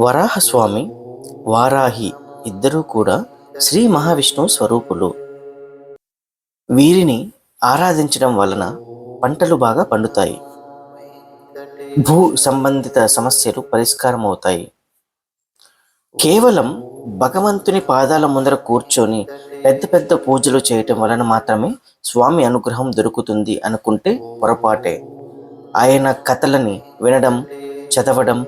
వరాహస్వామి, వారాహి ఇద్దరూ కూడా శ్రీ మహావిష్ణువు స్వరూపులు. వీరిని ఆరాధించడం వలన పంటలు బాగా పండుతాయి, భూ సంబంధిత సమస్యలు పరిష్కారం అవుతాయి. కేవలం భగవంతుని పాదాల ముందర కూర్చొని పెద్ద పెద్ద పూజలు చేయటం వలన మాత్రమే స్వామి అనుగ్రహం దొరుకుతుంది అనుకుంటే పొరపాటే. ఆయన కథలని వినడం, చదవడం,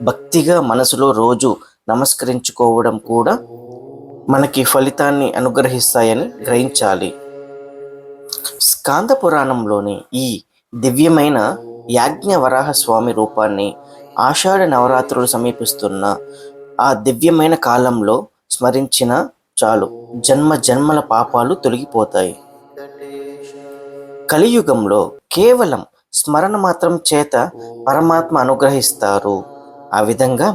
భక్తిగా మనసులో రోజు నమస్కరించుకోవడం కూడా మనకి ఫలితాన్ని అనుగ్రహిస్తాయని గ్రహించాలి. స్కాంద పురాణంలోని ఈ దివ్యమైన యాజ్ఞవరాహ స్వామి రూపాన్ని ఆషాఢ నవరాత్రులు సమీపిస్తున్న ఆ దివ్యమైన కాలంలో స్మరించిన చాలు, జన్మ జన్మల పాపాలు తొలగిపోతాయి. కలియుగంలో కేవలం స్మరణ మాత్రం చేత పరమాత్మ అనుగ్రహిస్తారు. ఆ విధంగా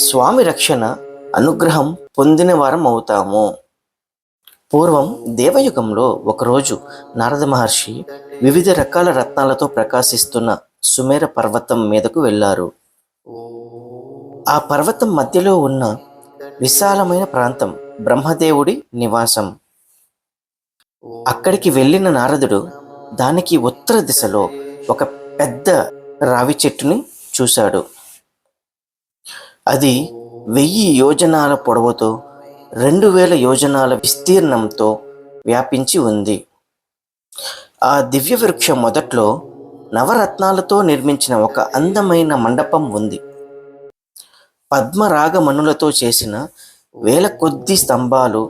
స్వామి రక్షణ, అనుగ్రహం పొందిన వారం అవుతాము. పూర్వం దేవయుగంలో ఒకరోజు నారద మహర్షి వివిధ రకాల రత్నాలతో ప్రకాశిస్తున్న సుమేర పర్వతం మీదకు వెళ్ళారు. ఆ పర్వతం మధ్యలో ఉన్న విశాలమైన ప్రాంతం బ్రహ్మదేవుడి నివాసం. అక్కడికి వెళ్ళిన నారదుడు దానికి ఉత్తర దిశలో ఒక పెద్ద రావి చెట్టుని చూశాడు. అది 1000 యోజనాల పొడవుతో 2000 యోజనాల విస్తీర్ణంతో వ్యాపించి ఉంది. ఆ దివ్య వృక్షం మొదట్లో నవరత్నాలతో నిర్మించిన ఒక అందమైన మండపం ఉంది. పద్మరాగమణులతో చేసిన 1000 కొద్ది స్తంభాలు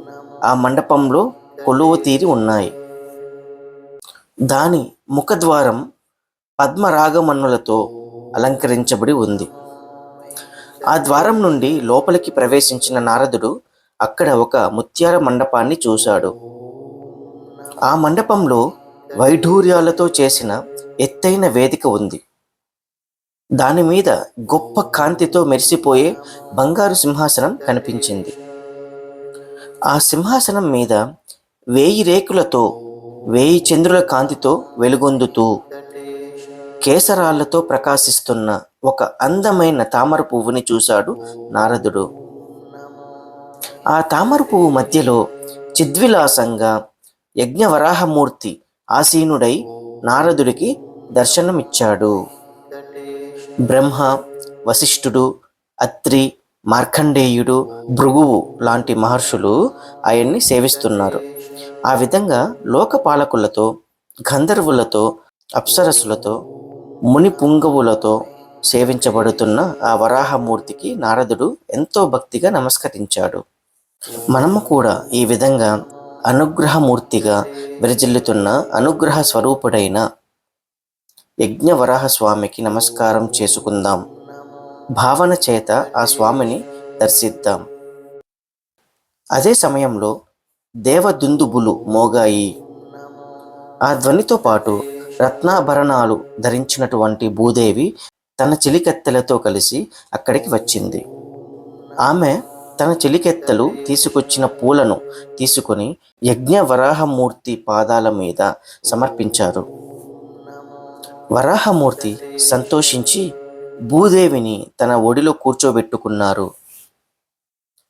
ఆ మండపంలో కొలువు తీరి ఉన్నాయి. దాని ముఖద్వారం పద్మరాగమణులతో అలంకరించబడి ఉంది. ఆ ద్వారం నుండి లోపలికి ప్రవేశించిన నారదుడు అక్కడ ఒక ముత్యాల మండపాన్ని చూశాడు. ఆ మండపంలో వైఢూర్యాలతో చేసిన ఎత్తైన వేదిక ఉంది. దాని మీద గొప్ప కాంతితో మెరిసిపోయే బంగారు సింహాసనం కనిపించింది. ఆ సింహాసనం మీద 1000 రేకులతో 1000 చంద్రుల కాంతితో వెలుగొందుతూ కేసరాళ్లతో ప్రకాశిస్తున్న ఒక అందమైన తామర పువ్వుని చూశాడు నారదుడు. ఆ తామర పువ్వు మధ్యలో చిద్విలాసంగా యజ్ఞవరాహమూర్తి ఆసీనుడై నారదుడికి దర్శనమిచ్చాడు. బ్రహ్మ, వశిష్ఠుడు, అత్రి, మార్కండేయుడు, భృగువు లాంటి మహర్షులు ఆయన్ని సేవిస్తున్నారు. ఆ విధంగా లోకపాలకులతో, గంధర్వులతో, అప్సరసులతో, ముని పుంగవులతో సేవించబడుతున్న ఆ వరాహమూర్తికి నారదుడు ఎంతో భక్తిగా నమస్కరించాడు. మనము కూడా ఈ విధంగా అనుగ్రహమూర్తిగా విరజిల్లుతున్న అనుగ్రహ స్వరూపుడైన యజ్ఞవరాహ స్వామికి నమస్కారం చేసుకుందాం. భావన చేత ఆ స్వామిని దర్శిద్దాం. అదే సమయంలో దేవదుందుబులు మోగాయి. ఆ ధ్వనితో పాటు రత్నాభరణాలు ధరించినటువంటి భూదేవి తన చెలికెత్తెలతో కలిసి అక్కడికి వచ్చింది. ఆమె తన చెలికెత్తెలు తీసుకొచ్చిన పూలను తీసుకుని యజ్ఞవరాహమూర్తి పాదాల మీద సమర్పించారు. వరాహమూర్తి సంతోషించి భూదేవిని తన ఒడిలో కూర్చోబెట్టుకున్నారు.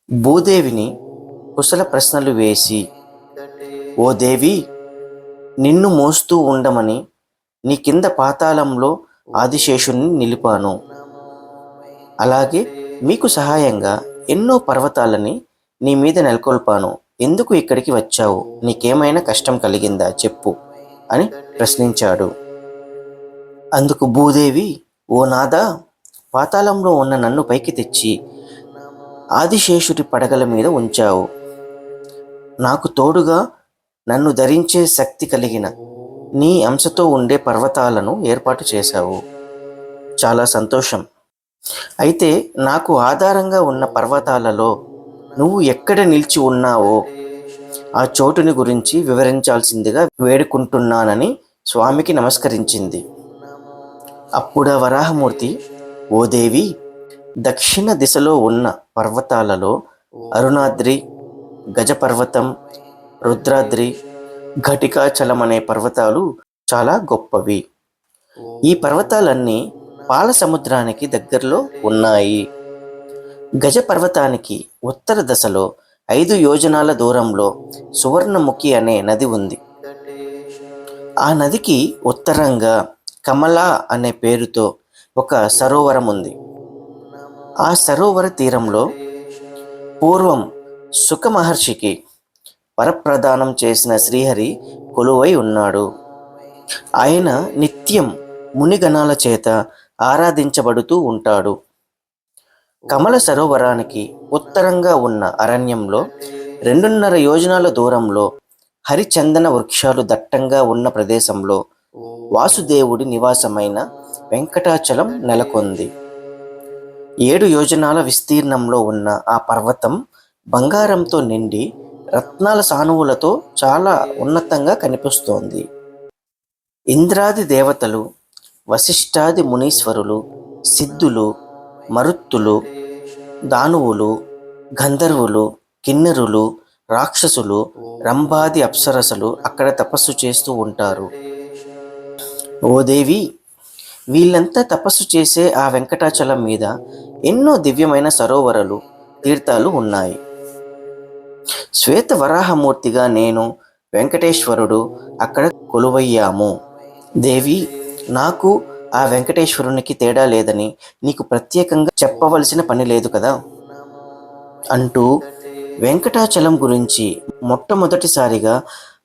భూదేవిని కుశల ప్రశ్నలు వేసి, ఓ దేవి, నిన్ను మోస్తూ ఉండమని నీ కింద పాతాళంలో ఆదిశేషుణ్ణి నిలిపాను. అలాగే మీకు సహాయంగా ఎన్నో పర్వతాలని నీ మీద నెలకొల్పాను. ఎందుకు ఇక్కడికి వచ్చావు? నీకేమైనా కష్టం కలిగిందా చెప్పు అని ప్రశ్నించాడు. అందుకు భూదేవి, ఓ నాదా, పాతాళంలో ఉన్న నన్ను పైకి తెచ్చి ఆదిశేషుడి పడగల మీద ఉంచావు. నాకు తోడుగా నన్ను ధరించే శక్తి కలిగిన నీ అంశతో ఉండే పర్వతాలను ఏర్పాటు చేశావు. చాలా సంతోషం. అయితే నాకు ఆధారంగా ఉన్న పర్వతాలలో నువ్వు ఎక్కడ నిలిచి ఉన్నావో ఆ చోటుని గురించి వివరించాల్సిందిగా వేడుకుంటున్నానని స్వామికి నమస్కరించింది. అప్పుడా వరాహమూర్తి, ఓ దేవి, దక్షిణ దిశలో ఉన్న పర్వతాలలో అరుణాద్రి, గజపర్వతం, రుద్రాద్రి, ఘటికాచలం అనే పర్వతాలు చాలా గొప్పవి. ఈ పర్వతాలన్నీ పాల సముద్రానికి దగ్గరలో ఉన్నాయి. గజ పర్వతానికి ఉత్తర దశలో 5 యోజనాల దూరంలో సువర్ణముఖి అనే నది ఉంది. ఆ నదికి ఉత్తరంగా కమలా అనే పేరుతో ఒక సరోవరం ఉంది. ఆ సరోవర తీరంలో పూర్వం సుఖ మహర్షికి వరప్రదానం చేసిన శ్రీహరి కొలువై ఉన్నాడు. ఆయన నిత్యం మునిగణాల చేత ఆరాధించబడుతూ ఉంటాడు. కమల సరోవరానికి ఉత్తరంగా ఉన్న అరణ్యంలో 2.5 యోజనాల దూరంలో హరిచందన వృక్షాలు దట్టంగా ఉన్న ప్రదేశంలో వాసుదేవుడి నివాసమైన వెంకటాచలం నెలకొంది. 7 యోజనాల విస్తీర్ణంలో ఉన్న ఆ పర్వతం బంగారంతో నిండి రత్నాల సానువులతో చాలా ఉన్నతంగా కనిపిస్తోంది. ఇంద్రాది దేవతలు, వశిష్ఠాది మునీశ్వరులు, సిద్ధులు, మరుత్తులు, దానువులు, గంధర్వులు, కిన్నెరులు, రాక్షసులు, రంభాది అప్సరసలు అక్కడ తపస్సు చేస్తూ ఉంటారు. ఓ దేవి, వీళ్ళంతా తపస్సు చేసే ఆ వెంకటాచలం మీద ఎన్నో దివ్యమైన సరోవరాలు, తీర్థాలు ఉన్నాయి. శ్వేత వరాహమూర్తిగా నేను, వెంకటేశ్వరుడు అక్కడ కొలువయ్యాము. దేవి, నాకు ఆ వెంకటేశ్వరునికి తేడా లేదని నీకు ప్రత్యేకంగా చెప్పవలసిన పని లేదు కదా అంటూ వెంకటాచలం గురించి మొట్టమొదటిసారిగా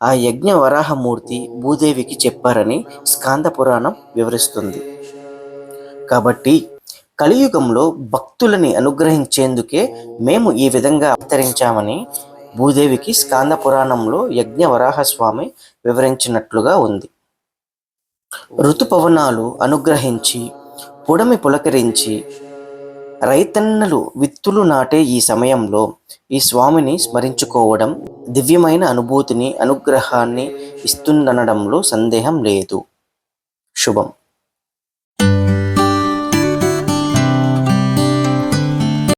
ఆ యజ్ఞ వరాహమూర్తి భూదేవికి చెప్పారని స్కాంద పురాణం వివరిస్తుంది. కాబట్టి కలియుగంలో భక్తులని అనుగ్రహించేందుకే మేము ఈ విధంగా అవతరించామని భూదేవికి స్కాంద పురాణంలో యజ్ఞ వరాహస్వామి వివరించినట్లుగా ఉంది. ఋతుపవనాలు అనుగ్రహించి, పుడమి పులకరించి, రైతన్నలు విత్తులు నాటే ఈ సమయంలో ఈ స్వామిని స్మరించుకోవడం దివ్యమైన అనుభూతిని, అనుగ్రహాన్ని ఇస్తుందనడంలో సందేహం లేదు. శుభం.